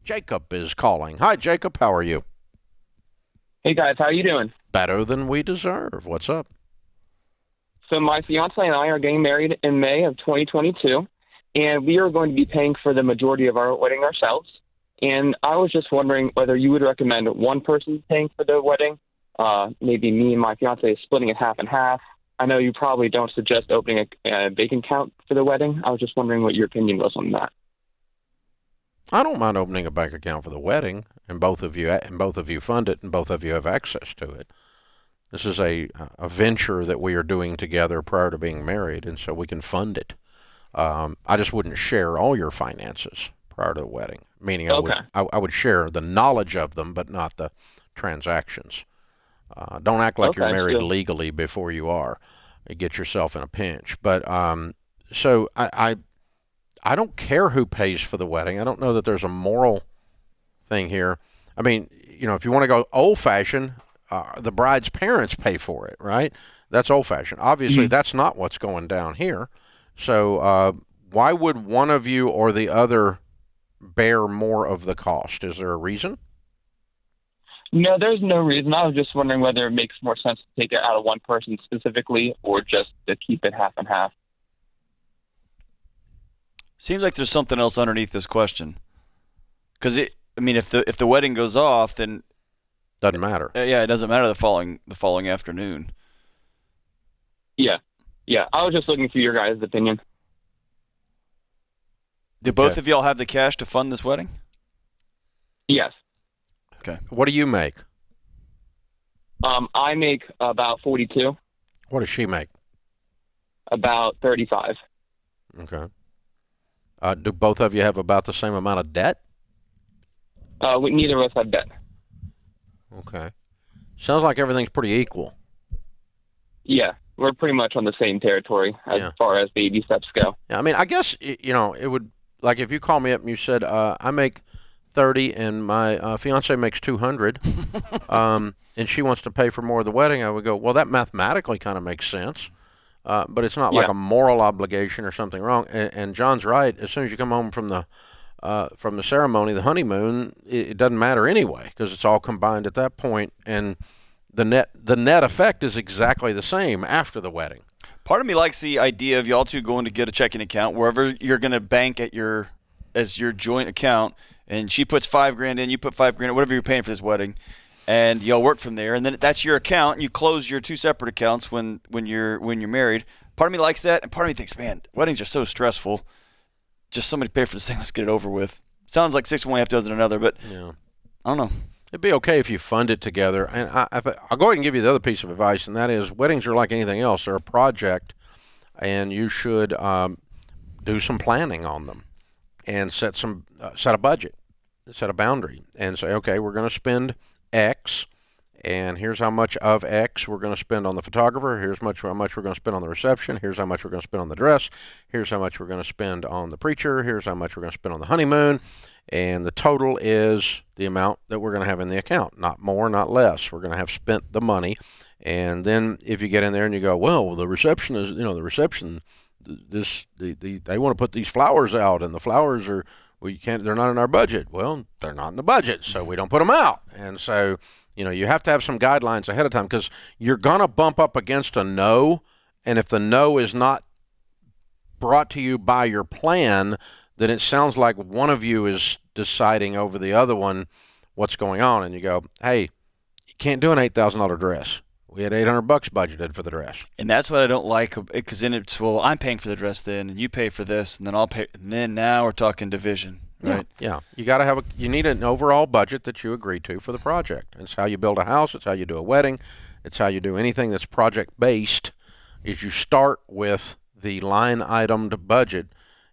Jacob is calling. Hi, Jacob. How are you? Hey guys, how you doing? Better than we deserve. What's up? So my fiance and I are getting married in May of 2022, and we are going to be paying for the majority of our wedding ourselves. And I was just wondering whether you would recommend one person paying for the wedding, maybe me and my fiance splitting it half and half. I know you probably don't suggest opening a bank account for the wedding. I was just wondering what your opinion was on that. I don't mind opening a bank account for the wedding, and both of you fund it, and both of you have access to it. This is a venture that we are doing together prior to being married, and so we can fund it. I just wouldn't share all your finances prior to the wedding, meaning Okay. I would share the knowledge of them, but not the transactions. Don't act like you're Okay. married So legally before you are. You get yourself in a pinch. But so I don't care who pays for the wedding. I don't know that there's a moral thing here. I mean, if you want to go old fashioned, the bride's parents pay for it, right? That's old fashioned. Obviously, Mhm. that's not what's going down here. So why would one of you or the other bear more of the cost? Is there a reason? No, there's no reason. I was just wondering whether it makes more sense to take it out of one person specifically or just to keep it half and half. Seems like there's something else underneath this question. Because if the wedding goes off, then Doesn't matter. yeah, it doesn't matter the following afternoon. Yeah. Yeah. I was just looking for your guys' opinion. Do both Okay. of y'all have the cash to fund this wedding? Yes. Okay. What do you make? I make about 42, What does she make? about 35. Okay. Do both of you have about the same amount of debt? Neither of us have debt. Okay. Sounds like everything's pretty equal. Yeah, we're pretty much on the same territory as Yeah. far as baby steps go. Yeah, I mean, I guess it would, like, if you call me up and you said I make 30 and my fiance makes 200, and she wants to pay for more of the wedding, I would go, well, that mathematically kind of makes sense. But it's not like Yeah, a moral obligation or something wrong. And John's right. As soon as you come home from the ceremony, the honeymoon, it doesn't matter anyway because it's all combined at that point, and the net effect is exactly the same after the wedding. Part of me likes the idea of y'all two going to get a checking account wherever you're going to bank as your joint account, and she puts $5,000 in, you put $5,000, whatever you're paying for this wedding, and y'all work from there, and then that's your account, and you close your two separate accounts when you're married. Part of me likes that, and part of me thinks, man, weddings are so stressful. Just somebody pay for this thing, let's get it over with. Sounds like six of one, half dozen another, but Yeah. I don't know. It'd be okay if you fund it together. And I'll go ahead and give you the other piece of advice, and that is weddings are like anything else. They're a project, and you should do some planning on them and set a budget, set a boundary, and say, okay, we're going to spend X, and here's how much of X we're going to spend on the photographer. Here's how much we're going to spend on the reception. Here's how much we're going to spend on the dress. Here's how much we're going to spend on the preacher. Here's how much we're going to spend on the honeymoon. And the total is the amount that we're going to have in the account. Not more, not less. We're going to have spent the money. And then if you get in there and you go, well, the reception is, the reception, they want to put these flowers out, and the flowers are, well, you can't, they're not in our budget. Well, they're not in the budget, so we don't put them out. And so, you have to have some guidelines ahead of time because you're going to bump up against a no. And if the no is not brought to you by your plan, then it sounds like one of you is deciding over the other one what's going on. And you go, hey, you can't do an $8,000 dress. We had $800 budgeted for the dress. And that's what I don't like, because then it's, well, I'm paying for the dress then, and you pay for this, and then I'll pay, and then now we're talking division, right? Yeah. You need an overall budget that you agree to for the project. It's how you build a house. It's how you do a wedding. It's how you do anything that's project based. Is you start with the line itemed budget,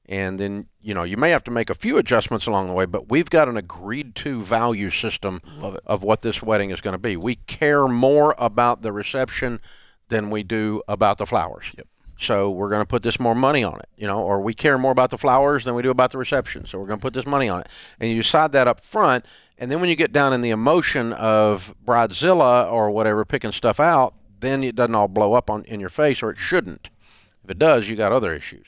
and then you may have to make a few adjustments along the way, but we've got an agreed to value system Love it. of what this wedding is going to be. We care more about the reception than we do about the flowers. Yep. So we're going to put this more money on it, or we care more about the flowers than we do about the reception. So we're going to put this money on it. And you decide that up front. And then when you get down in the emotion of bridezilla or whatever, picking stuff out, then it doesn't all blow up in your face, or it shouldn't. If it does, you got other issues.